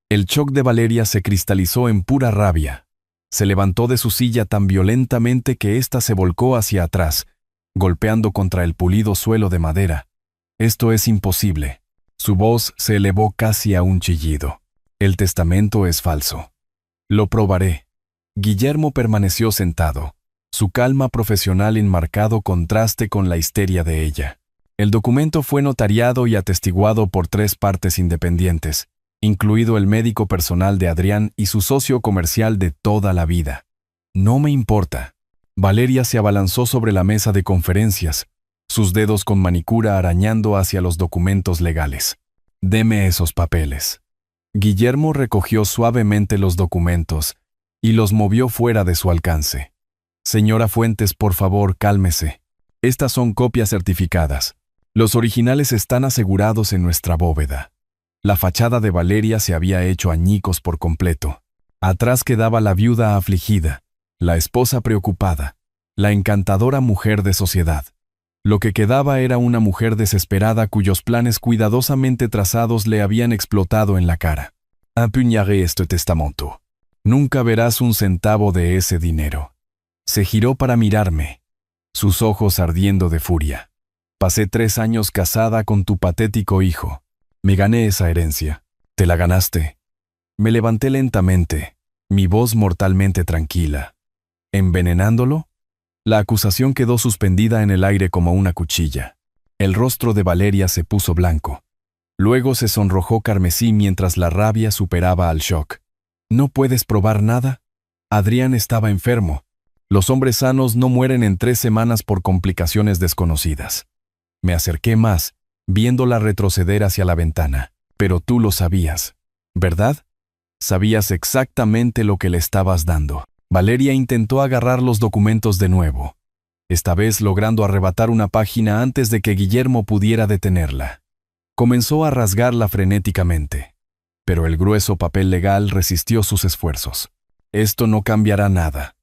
El shock de Valeria se cristalizó en pura rabia. Se levantó de su silla tan violentamente que ésta se volcó hacia atrás, golpeando contra el pulido suelo de madera. «Esto es imposible». Su voz se elevó casi a un chillido. «El testamento es falso». «Lo probaré». Guillermo permaneció sentado, su calma profesional en marcado contraste con la histeria de ella. El documento fue notariado y atestiguado por 3 partes independientes, incluido el médico personal de Adrián y su socio comercial de toda la vida. «No me importa». Valeria se abalanzó sobre la mesa de conferencias, sus dedos con manicura arañando hacia los documentos legales. «Deme esos papeles». Guillermo recogió suavemente los documentos y los movió fuera de su alcance. «Señora Fuentes, por favor, cálmese. Estas son copias certificadas. Los originales están asegurados en nuestra bóveda». La fachada de Valeria se había hecho añicos por completo. Atrás quedaba la viuda afligida, la esposa preocupada, la encantadora mujer de sociedad. Lo que quedaba era una mujer desesperada cuyos planes cuidadosamente trazados le habían explotado en la cara. «Empuñaré este testamento. Nunca verás un centavo de ese dinero». Se giró para mirarme, sus ojos ardiendo de furia. «Pasé 3 años casada con tu patético hijo. Me gané esa herencia». «¿Te la ganaste?» Me levanté lentamente, mi voz mortalmente tranquila. «¿Envenenándolo?» La acusación quedó suspendida en el aire como una cuchilla. El rostro de Valeria se puso blanco. Luego se sonrojó carmesí mientras la rabia superaba al shock. «¿No puedes probar nada?» Adrián estaba enfermo. Los hombres sanos no mueren en 3 semanas por complicaciones desconocidas. Me acerqué más, viéndola retroceder hacia la ventana. «Pero tú lo sabías, ¿verdad? Sabías exactamente lo que le estabas dando». Valeria intentó agarrar los documentos de nuevo, esta vez logrando arrebatar una página antes de que Guillermo pudiera detenerla. Comenzó a rasgarla frenéticamente, pero el grueso papel legal resistió sus esfuerzos. «Esto no cambiará nada»,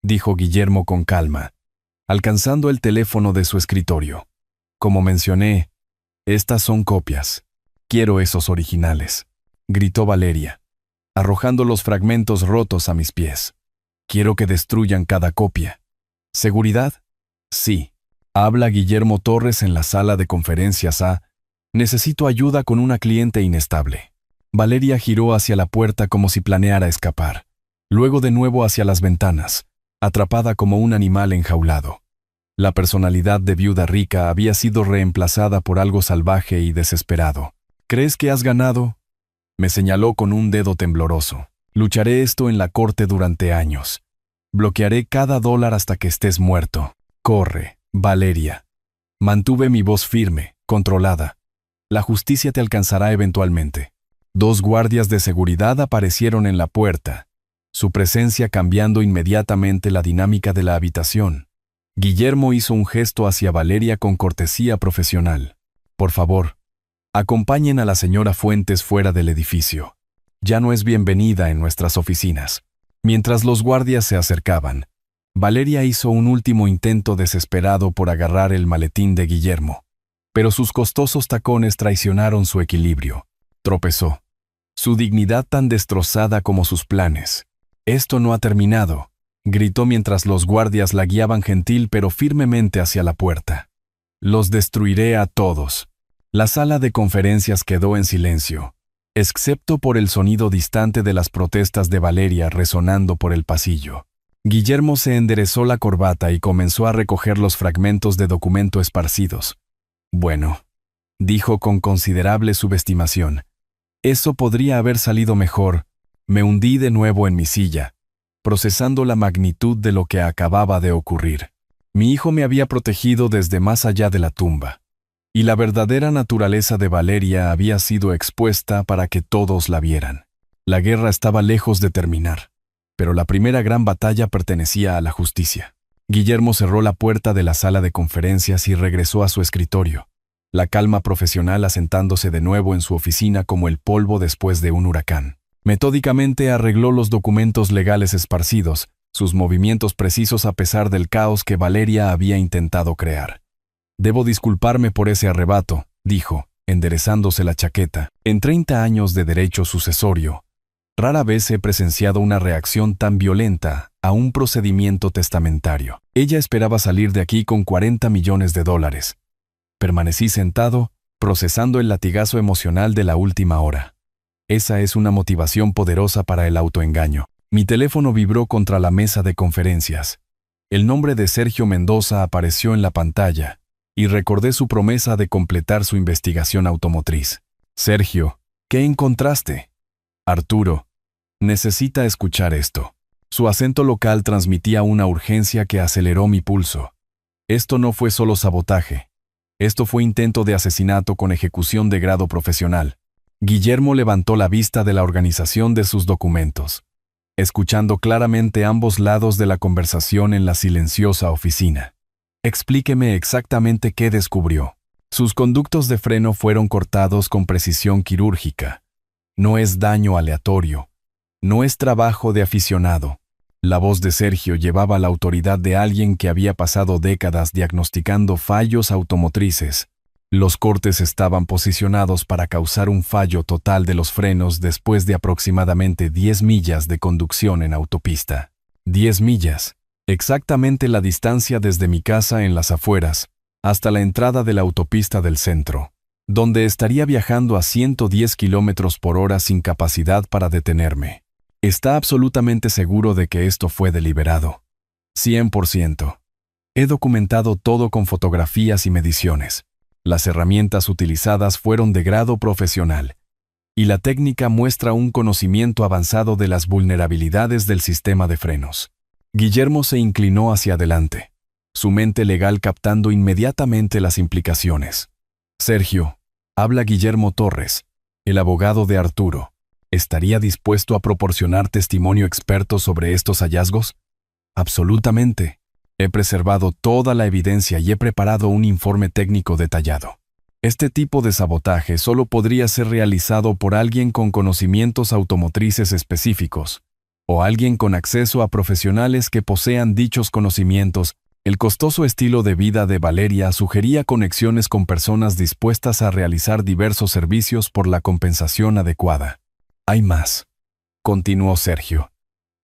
dijo Guillermo con calma, alcanzando el teléfono de su escritorio. «Como mencioné, estas son copias. Quiero esos originales», gritó Valeria, arrojando los fragmentos rotos a mis pies. «Quiero que destruyan cada copia». «¿Seguridad?» «Sí». Habla Guillermo Torres en la sala de conferencias A. Necesito ayuda con una cliente inestable». Valeria giró hacia la puerta como si planeara escapar, luego de nuevo hacia las ventanas, atrapada como un animal enjaulado. La personalidad de viuda rica había sido reemplazada por algo salvaje y desesperado. «¿Crees que has ganado?» Me señaló con un dedo tembloroso. «Lucharé esto en la corte durante años. Bloquearé cada dólar hasta que estés muerto. Corre, Valeria». Mantuve mi voz firme, controlada. «La justicia te alcanzará eventualmente». 2 guardias de seguridad aparecieron en la puerta, su presencia cambiando inmediatamente la dinámica de la habitación. Guillermo hizo un gesto hacia Valeria con cortesía profesional. «Por favor, acompañen a la señora Fuentes fuera del edificio. Ya no es bienvenida en nuestras oficinas». Mientras los guardias se acercaban, Valeria hizo un último intento desesperado por agarrar el maletín de Guillermo, pero sus costosos tacones traicionaron su equilibrio. Tropezó, su dignidad tan destrozada como sus planes. «Esto no ha terminado», gritó mientras los guardias la guiaban gentil pero firmemente hacia la puerta. «Los destruiré a todos». La sala de conferencias quedó en silencio. excepto por el sonido distante de las protestas de Valeria resonando por el pasillo. Guillermo se enderezó la corbata y comenzó a recoger los fragmentos de documento esparcidos. Bueno, dijo con considerable subestimación. Eso podría haber salido mejor. Me hundí de nuevo en mi silla, procesando la magnitud de lo que acababa de ocurrir. Mi hijo me había protegido desde más allá de la tumba, y la verdadera naturaleza de Valeria había sido expuesta para que todos la vieran. La guerra estaba lejos de terminar, pero la primera gran batalla pertenecía a la justicia. Guillermo cerró la puerta de la sala de conferencias y regresó a su escritorio, la calma profesional asentándose de nuevo en su oficina como el polvo después de un huracán. Metódicamente arregló los documentos legales esparcidos, sus movimientos precisos a pesar del caos que Valeria había intentado crear. «Debo disculparme por ese arrebato», dijo, enderezándose la chaqueta. «En 30 años de derecho sucesorio, rara vez he presenciado una reacción tan violenta a un procedimiento testamentario. Ella esperaba salir de aquí con $40 millones. Permanecí sentado, procesando el latigazo emocional de la última hora. Esa es una motivación poderosa para el autoengaño. Mi teléfono vibró contra la mesa de conferencias. El nombre de Sergio Mendoza apareció en la pantalla, y recordé su promesa de completar su investigación automotriz. «Sergio, ¿qué encontraste?» «Arturo, necesita escuchar esto». Su acento local transmitía una urgencia que aceleró mi pulso. Esto no fue solo sabotaje. Esto fue intento de asesinato con ejecución de grado profesional. Guillermo levantó la vista de la organización de sus documentos, escuchando claramente ambos lados de la conversación en la silenciosa oficina. «Explíqueme exactamente qué descubrió». Sus conductos de freno fueron cortados con precisión quirúrgica. No es daño aleatorio. No es trabajo de aficionado. La voz de Sergio llevaba la autoridad de alguien que había pasado décadas diagnosticando fallos automotrices. Los cortes estaban posicionados para causar un fallo total de los frenos después de aproximadamente 10 millas de conducción en autopista. 10 millas, exactamente la distancia desde mi casa en las afueras hasta la entrada de la autopista del centro, donde estaría viajando a 110 kilómetros por hora sin capacidad para detenerme. ¿Está absolutamente seguro de que esto fue deliberado? 100%. He documentado todo con fotografías y mediciones. Las herramientas utilizadas fueron de grado profesional, y la técnica muestra un conocimiento avanzado de las vulnerabilidades del sistema de frenos. Guillermo se inclinó hacia adelante, su mente legal captando inmediatamente las implicaciones. «Sergio», habla Guillermo Torres, el abogado de Arturo. ¿Estaría dispuesto a proporcionar testimonio experto sobre estos hallazgos? Absolutamente. He preservado toda la evidencia y he preparado un informe técnico detallado. Este tipo de sabotaje solo podría ser realizado por alguien con conocimientos automotrices específicos, o alguien con acceso a profesionales que posean dichos conocimientos. El costoso estilo de vida de Valeria sugería conexiones con personas dispuestas a realizar diversos servicios por la compensación adecuada. «Hay más», continuó Sergio.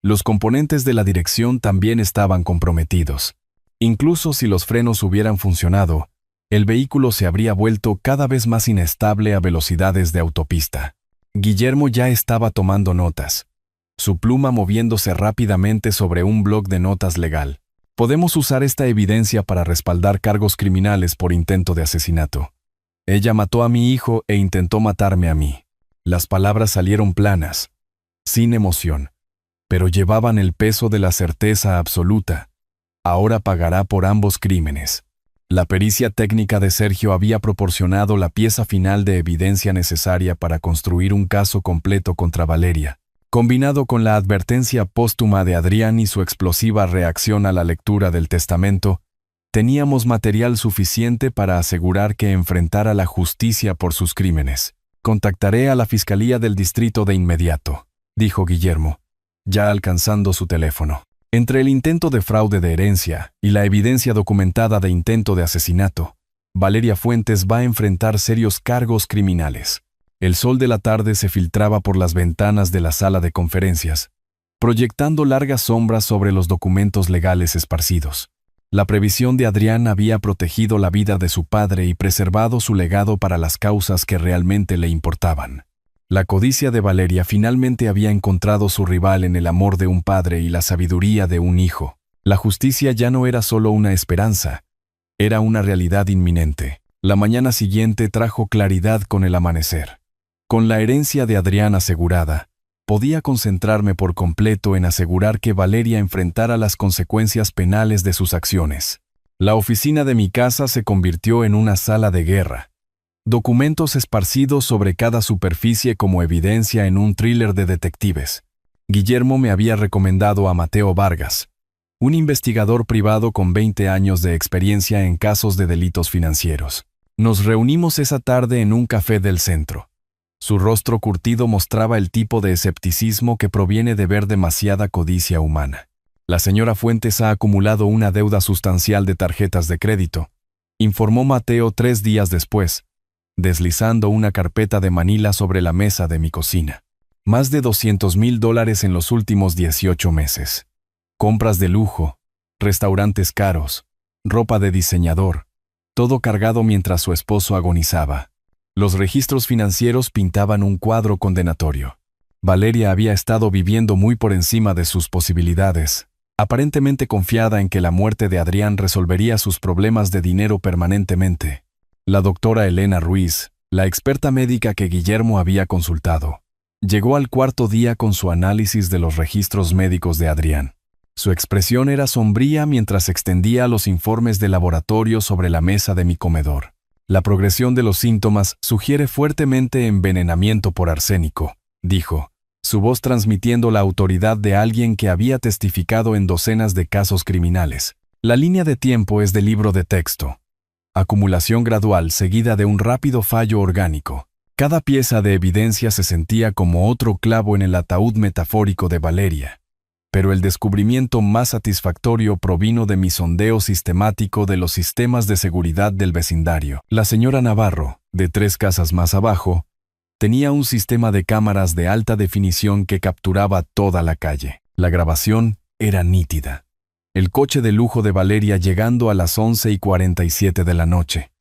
Los componentes de la dirección también estaban comprometidos. Incluso si los frenos hubieran funcionado, el vehículo se habría vuelto cada vez más inestable a velocidades de autopista. Guillermo ya estaba tomando notas, su pluma moviéndose rápidamente sobre un bloc de notas legal. «Podemos usar esta evidencia para respaldar cargos criminales por intento de asesinato. Ella mató a mi hijo e intentó matarme a mí». Las palabras salieron planas, sin emoción, pero llevaban el peso de la certeza absoluta. Ahora pagará por ambos crímenes. La pericia técnica de Sergio había proporcionado la pieza final de evidencia necesaria para construir un caso completo contra Valeria. Combinado con la advertencia póstuma de Adrián y su explosiva reacción a la lectura del testamento, teníamos material suficiente para asegurar que enfrentara la justicia por sus crímenes. «Contactaré a la Fiscalía del Distrito de inmediato», dijo Guillermo, ya alcanzando su teléfono. Entre el intento de fraude de herencia y la evidencia documentada de intento de asesinato, Valeria Fuentes va a enfrentar serios cargos criminales. El sol de la tarde se filtraba por las ventanas de la sala de conferencias, proyectando largas sombras sobre los documentos legales esparcidos. La previsión de Adrián había protegido la vida de su padre y preservado su legado para las causas que realmente le importaban. La codicia de Valeria finalmente había encontrado su rival en el amor de un padre y la sabiduría de un hijo. La justicia ya no era solo una esperanza, era una realidad inminente. La mañana siguiente trajo claridad con el amanecer. Con la herencia de Adrián asegurada, podía concentrarme por completo en asegurar que Valeria enfrentara las consecuencias penales de sus acciones. La oficina de mi casa se convirtió en una sala de guerra. Documentos esparcidos sobre cada superficie como evidencia en un thriller de detectives. Guillermo me había recomendado a Mateo Vargas, un investigador privado con 20 años de experiencia en casos de delitos financieros. Nos reunimos esa tarde en un café del centro. Su rostro curtido mostraba el tipo de escepticismo que proviene de ver demasiada codicia humana. La señora Fuentes ha acumulado una deuda sustancial de tarjetas de crédito, informó Mateo 3 días después, deslizando una carpeta de manila sobre la mesa de mi cocina. Más de $200,000 en los últimos 18 meses. Compras de lujo, restaurantes caros, ropa de diseñador, todo cargado mientras su esposo agonizaba. Los registros financieros pintaban un cuadro condenatorio. Valeria había estado viviendo muy por encima de sus posibilidades, aparentemente confiada en que la muerte de Adrián resolvería sus problemas de dinero permanentemente. La doctora Elena Ruiz, la experta médica que Guillermo había consultado, llegó al cuarto día con su análisis de los registros médicos de Adrián. Su expresión era sombría mientras extendía los informes de laboratorio sobre la mesa de mi comedor. La progresión de los síntomas sugiere fuertemente envenenamiento por arsénico, dijo, su voz transmitiendo la autoridad de alguien que había testificado en docenas de casos criminales. La línea de tiempo es de libro de texto. Acumulación gradual seguida de un rápido fallo orgánico. Cada pieza de evidencia se sentía como otro clavo en el ataúd metafórico de Valeria. Pero el descubrimiento más satisfactorio provino de mi sondeo sistemático de los sistemas de seguridad del vecindario. La señora Navarro, de 3 casas más abajo, tenía un sistema de cámaras de alta definición que capturaba toda la calle. La grabación era nítida. El coche de lujo de Valeria llegando a las 11:47 de la noche.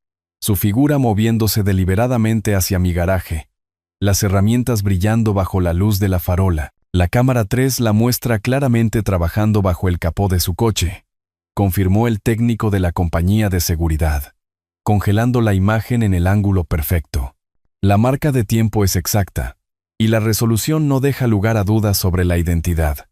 Su figura moviéndose deliberadamente hacia mi garaje. Las herramientas brillando bajo la luz de la farola. La cámara 3 la muestra claramente trabajando bajo el capó de su coche, confirmó el técnico de la compañía de seguridad, congelando la imagen en el ángulo perfecto. La marca de tiempo es exacta, y la resolución no deja lugar a dudas sobre la identidad.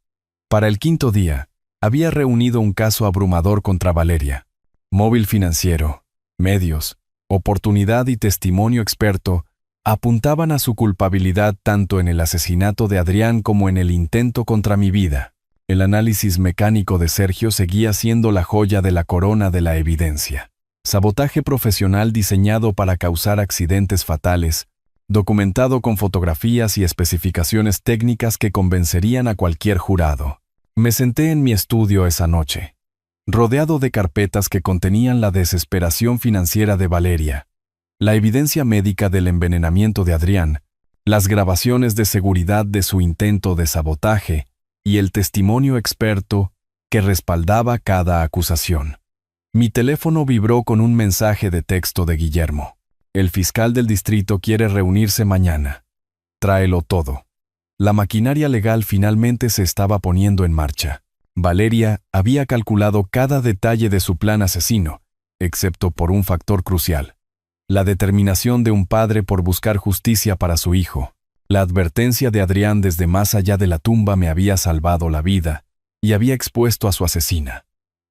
Para el 5.º día, había reunido un caso abrumador contra Valeria. Móvil financiero, medios, oportunidad y testimonio experto apuntaban a su culpabilidad tanto en el asesinato de Adrián como en el intento contra mi vida. El análisis mecánico de Sergio seguía siendo la joya de la corona de la evidencia. Sabotaje profesional diseñado para causar accidentes fatales, documentado con fotografías y especificaciones técnicas que convencerían a cualquier jurado. Me senté en mi estudio esa noche, rodeado de carpetas que contenían la desesperación financiera de Valeria, la evidencia médica del envenenamiento de Adrián, las grabaciones de seguridad de su intento de sabotaje y el testimonio experto que respaldaba cada acusación. Mi teléfono vibró con un mensaje de texto de Guillermo. El fiscal del distrito quiere reunirse mañana. Tráelo todo. La maquinaria legal finalmente se estaba poniendo en marcha. Valeria había calculado cada detalle de su plan asesino, excepto por un factor crucial. La determinación de un padre por buscar justicia para su hijo. La advertencia de Adrián desde más allá de la tumba me había salvado la vida y había expuesto a su asesina.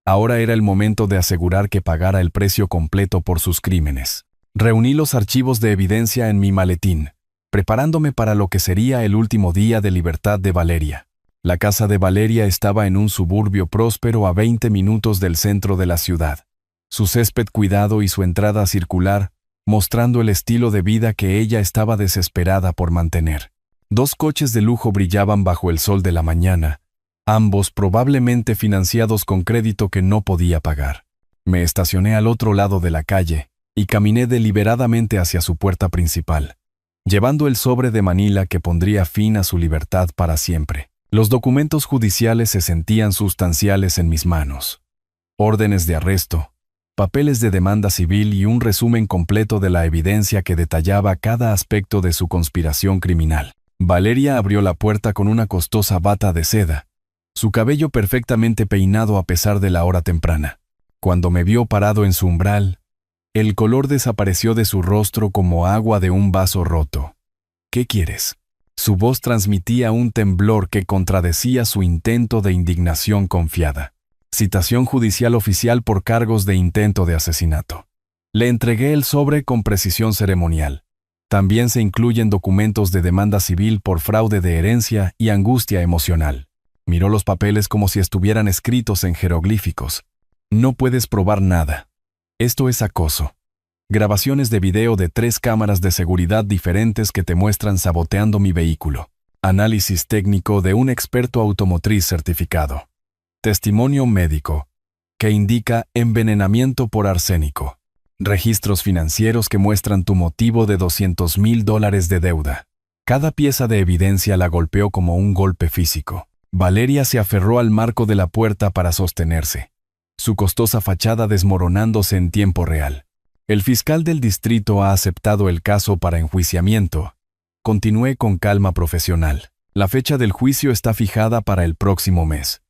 Ahora era el momento de asegurar que pagara el precio completo por sus crímenes. Reuní los archivos de evidencia en mi maletín, preparándome para lo que sería el último día de libertad de Valeria. La casa de Valeria estaba en un suburbio próspero a 20 minutos del centro de la ciudad. Su césped cuidado y su entrada circular, mostrando el estilo de vida que ella estaba desesperada por mantener. 2 coches de lujo brillaban bajo el sol de la mañana, ambos probablemente financiados con crédito que no podía pagar. Me estacioné al otro lado de la calle y caminé deliberadamente hacia su puerta principal, llevando el sobre de Manila que pondría fin a su libertad para siempre. Los documentos judiciales se sentían sustanciales en mis manos. Órdenes de arresto, papeles de demanda civil y un resumen completo de la evidencia que detallaba cada aspecto de su conspiración criminal. Valeria abrió la puerta con una costosa bata de seda, su cabello perfectamente peinado a pesar de la hora temprana. Cuando me vio parado en su umbral, el color desapareció de su rostro como agua de un vaso roto. ¿Qué quieres? Su voz transmitía un temblor que contradecía su intento de indignación confiada. Citación judicial oficial por cargos de intento de asesinato. Le entregué el sobre con precisión ceremonial. También se incluyen documentos de demanda civil por fraude de herencia y angustia emocional. Miró los papeles como si estuvieran escritos en jeroglíficos. No puedes probar nada. Esto es acoso. Grabaciones de video de 3 cámaras de seguridad diferentes que te muestran saboteando mi vehículo. Análisis técnico de un experto automotriz certificado. Testimonio médico, que indica envenenamiento por arsénico. Registros financieros que muestran tu motivo de $200,000 de deuda. Cada pieza de evidencia la golpeó como un golpe físico. Valeria se aferró al marco de la puerta para sostenerse, su costosa fachada desmoronándose en tiempo real. El fiscal del distrito ha aceptado el caso para enjuiciamiento. Continué con calma profesional. La fecha del juicio está fijada para el próximo mes.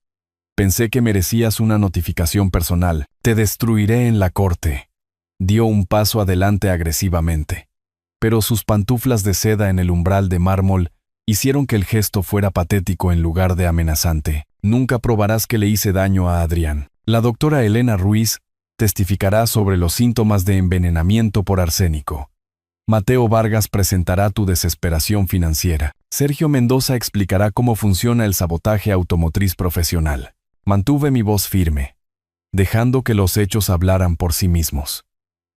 Pensé que merecías una notificación personal. Te destruiré en la corte. Dio un paso adelante agresivamente. Pero sus pantuflas de seda en el umbral de mármol hicieron que el gesto fuera patético en lugar de amenazante. Nunca probarás que le hice daño a Adrián. La doctora Elena Ruiz testificará sobre los síntomas de envenenamiento por arsénico. Mateo Vargas presentará tu desesperación financiera. Sergio Mendoza explicará cómo funciona el sabotaje automotriz profesional. Mantuve mi voz firme, dejando que los hechos hablaran por sí mismos.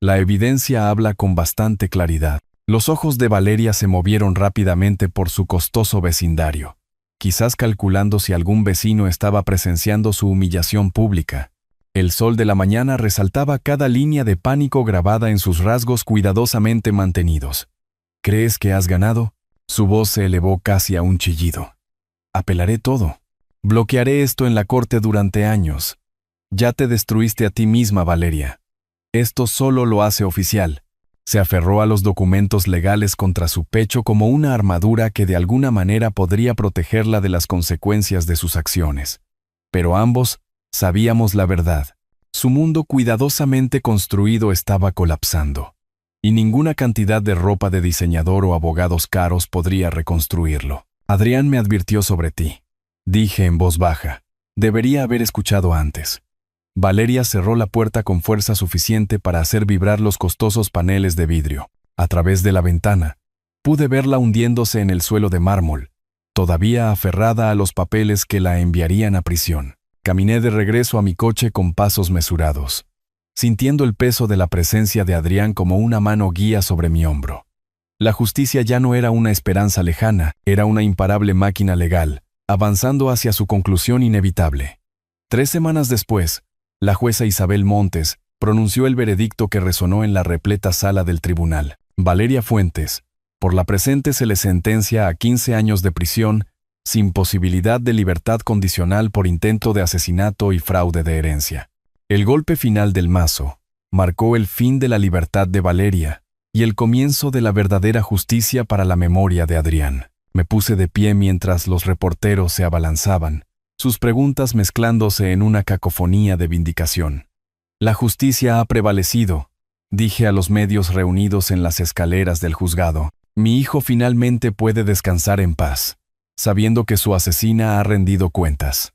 La evidencia habla con bastante claridad. Los ojos de Valeria se movieron rápidamente por su costoso vecindario, quizás calculando si algún vecino estaba presenciando su humillación pública. El sol de la mañana resaltaba cada línea de pánico grabada en sus rasgos cuidadosamente mantenidos. ¿Crees que has ganado? Su voz se elevó casi a un chillido. Apelaré todo. Bloquearé esto en la corte durante años. Ya te destruiste a ti misma, Valeria. Esto solo lo hace oficial. Se aferró a los documentos legales contra su pecho como una armadura que de alguna manera podría protegerla de las consecuencias de sus acciones. Pero ambos sabíamos la verdad. Su mundo cuidadosamente construido estaba colapsando, y ninguna cantidad de ropa de diseñador o abogados caros podría reconstruirlo. Adrián me advirtió sobre ti. Dije en voz baja. Debería haber escuchado antes. Valeria cerró la puerta con fuerza suficiente para hacer vibrar los costosos paneles de vidrio. A través de la ventana, pude verla hundiéndose en el suelo de mármol, todavía aferrada a los papeles que la enviarían a prisión. Caminé de regreso a mi coche con pasos mesurados, sintiendo el peso de la presencia de Adrián como una mano guía sobre mi hombro. La justicia ya no era una esperanza lejana, era una imparable máquina legal, avanzando hacia su conclusión inevitable. 3 semanas después, la jueza Isabel Montes pronunció el veredicto que resonó en la repleta sala del tribunal. Valeria Fuentes, por la presente se le sentencia a 15 años de prisión, sin posibilidad de libertad condicional por intento de asesinato y fraude de herencia. El golpe final del mazo marcó el fin de la libertad de Valeria y el comienzo de la verdadera justicia para la memoria de Adrián. Me puse de pie mientras los reporteros se abalanzaban, sus preguntas mezclándose en una cacofonía de vindicación. La justicia ha prevalecido, dije a los medios reunidos en las escaleras del juzgado. Mi hijo finalmente puede descansar en paz, sabiendo que su asesina ha rendido cuentas.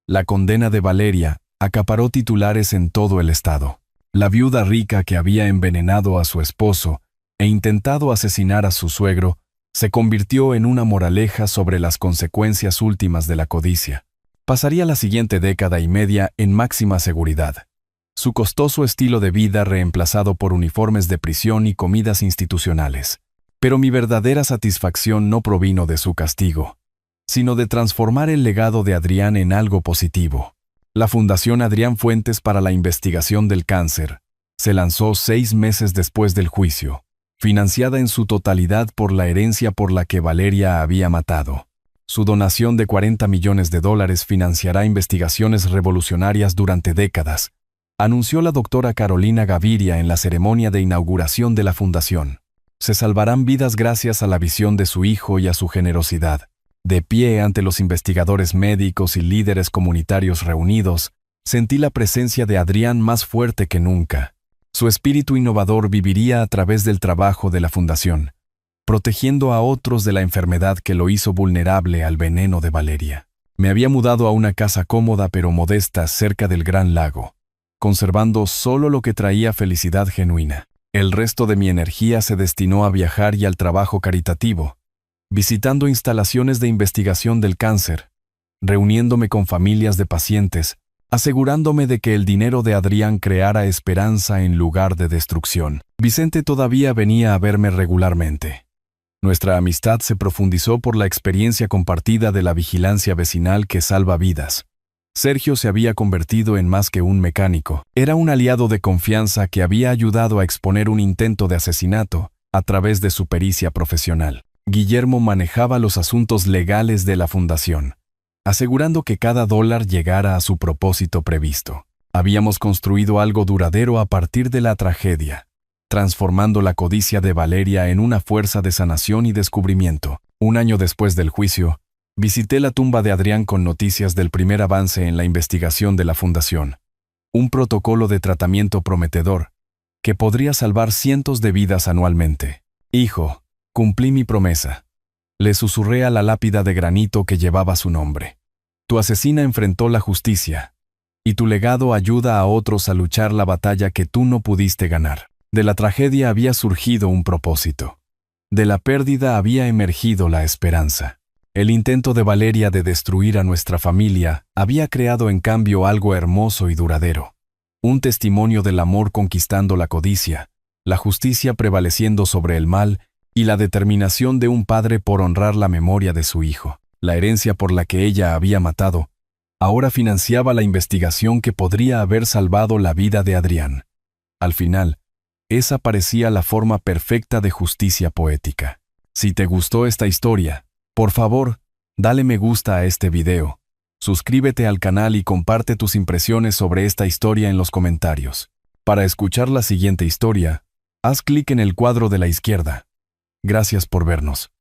La condena de Valeria acaparó titulares en todo el estado. La viuda rica que había envenenado a su esposo e intentado asesinar a su suegro se convirtió en una moraleja sobre las consecuencias últimas de la codicia. Pasaría la siguiente década y media en máxima seguridad. Su costoso estilo de vida reemplazado por uniformes de prisión y comidas institucionales. Pero mi verdadera satisfacción no provino de su castigo, sino de transformar el legado de Adrián en algo positivo. La Fundación Adrián Fuentes para la Investigación del Cáncer se lanzó 6 meses después del juicio, financiada en su totalidad por la herencia por la que Valeria había matado. Su donación de $40 millones financiará investigaciones revolucionarias durante décadas, anunció la doctora Carolina Gaviria en la ceremonia de inauguración de la fundación. Se salvarán vidas gracias a la visión de su hijo y a su generosidad. De pie ante los investigadores médicos y líderes comunitarios reunidos, sentí la presencia de Adrián más fuerte que nunca. Su espíritu innovador viviría a través del trabajo de la fundación, protegiendo a otros de la enfermedad que lo hizo vulnerable al veneno de Valeria. Me había mudado a una casa cómoda pero modesta cerca del Gran Lago, conservando solo lo que traía felicidad genuina. El resto de mi energía se destinó a viajar y al trabajo caritativo, visitando instalaciones de investigación del cáncer, reuniéndome con familias de pacientes, asegurándome de que el dinero de Adrián creara esperanza en lugar de destrucción. Vicente todavía venía a verme regularmente. Nuestra amistad se profundizó por la experiencia compartida de la vigilancia vecinal que salva vidas. Sergio se había convertido en más que un mecánico. Era un aliado de confianza que había ayudado a exponer un intento de asesinato a través de su pericia profesional. Guillermo manejaba los asuntos legales de la fundación, asegurando que cada dólar llegara a su propósito previsto. Habíamos construido algo duradero a partir de la tragedia, transformando la codicia de Valeria en una fuerza de sanación y descubrimiento. Un año después del juicio, visité la tumba de Adrián con noticias del primer avance en la investigación de la fundación. Un protocolo de tratamiento prometedor, que podría salvar cientos de vidas anualmente. Hijo, cumplí mi promesa. Le susurré a la lápida de granito que llevaba su nombre. Tu asesina enfrentó la justicia, y tu legado ayuda a otros a luchar la batalla que tú no pudiste ganar. De la tragedia había surgido un propósito. De la pérdida había emergido la esperanza. El intento de Valeria de destruir a nuestra familia había creado en cambio algo hermoso y duradero. Un testimonio del amor conquistando la codicia, la justicia prevaleciendo sobre el mal y la determinación de un padre por honrar la memoria de su hijo. La herencia por la que ella había matado, ahora financiaba la investigación que podría haber salvado la vida de Adrián. Al final, esa parecía la forma perfecta de justicia poética. Si te gustó esta historia, por favor, dale me gusta a este video, suscríbete al canal y comparte tus impresiones sobre esta historia en los comentarios. Para escuchar la siguiente historia, haz clic en el cuadro de la izquierda. Gracias por vernos.